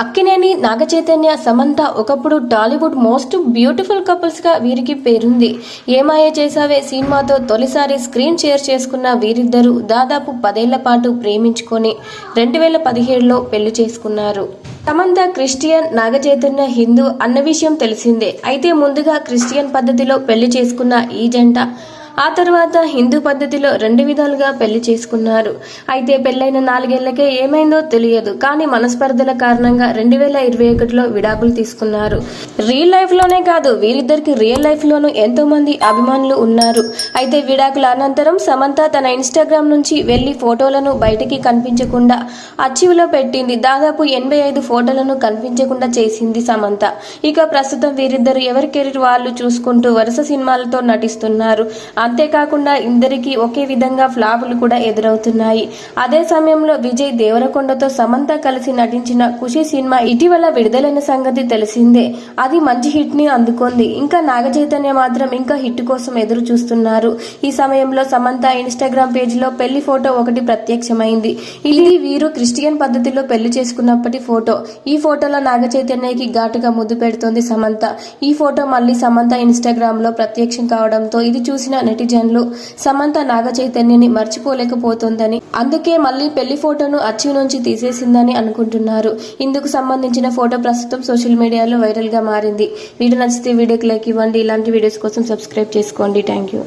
అక్కినేని, నాగచైతన్య, సమంత ఒకప్పుడు Tollywood most beautiful couples గా వీరికి పేరుంది. ఏమాయ చేసావే సినిమాతో తొలిసారి స్క్రీన్ షేర్ చేసుకున్న వీరిద్దరూ దాదాపు 10 ఏళ్ల పాటు ప్రేమించుకొని 2017లో పెళ్లి చేసుకున్నారు. సమంత క్రిస్టియన్, నాగచైతన్య హిందూ అన్న విషయం తెలిసిందే. అయితే ముందుగా క్రిస్టియన్ పద్ధతిలో పెళ్లి చేసుకున్న ఈ జంట ఆ తర్వాత హిందూ పద్ధతిలో 2 విధాలుగా పెళ్లి చేసుకున్నారు. అయితే పెళ్లైన 4 ఏళ్లకే ఏమైందో తెలియదు. కానీ మనస్పర్ధల కారణంగా 2021లో విడాకులు తీసుకున్నారు. రియల్ లైఫ్ లోనే కాదు, వీరిద్దరికి రియల్ లైఫ్ లోనూ ఎంతో మంది అభిమానులు ఉన్నారు. అయితే విడాకుల అనంతరం సమంత తన ఇన్స్టాగ్రామ్ నుంచి వెళ్లి ఫోటోలను బయటికి కనిపించకుండా అర్చీవ్లో పెట్టింది. దాదాపు 85 ఫోటోలను కనిపించకుండా చేసింది సమంత. ఇక ప్రస్తుతం వీరిద్దరు ఎవరి కెరీర్ వాళ్ళు చూసుకుంటూ వరుస సినిమాలతో నటిస్తున్నారు. అంతేకాకుండా ఇద్దరికి ఒకే విధంగా ఫ్లాపులు కూడా ఎదురవుతున్నాయి. అదే సమయంలో విజయ్ దేవరకొండతో సమంత కలిసి నటించిన ఖుషి సినిమా ఇటీవల విడుదలైన సంగతి తెలిసిందే. అది మంచి హిట్ ని అందుకుంది. ఇంకా నాగచైతన్య మాత్రం ఇంకా హిట్ కోసం ఎదురు చూస్తున్నారు. ఈ సమయంలో సమంత ఇన్స్టాగ్రామ్ పేజీలో పెళ్లి ఫోటో ఒకటి ప్రత్యక్షమైంది. ఇది వీరు క్రిస్టియన్ పద్ధతిలో పెళ్లి చేసుకున్నప్పటి ఫోటో. ఈ ఫోటోలో నాగచైతన్యకి ఘాటుగా ముద్దు పెడుతోంది సమంత. ఈ ఫోటో మళ్ళీ సమంత ఇన్స్టాగ్రామ్ లో ప్రత్యక్షం కావడంతో ఇది చూసిన నెటిజన్లు సమంత నాగచైతన్యని మర్చిపోలేకపోతోందని, అందుకే మళ్ళీ పెళ్లి ఫోటోను అర్చీవ్ నుంచి తీసేసిందని అనుకుంటున్నారు. ఇందుకు సంబంధించిన ఫోటో ప్రస్తుతం సోషల్ మీడియాలో వైరల్ గా మారింది. వీడియో నచ్చితే వీడియోకి లైక్ ఇవ్వండి. ఇలాంటి వీడియోస్ కోసం సబ్స్క్రైబ్ చేసుకోండి. Thank you.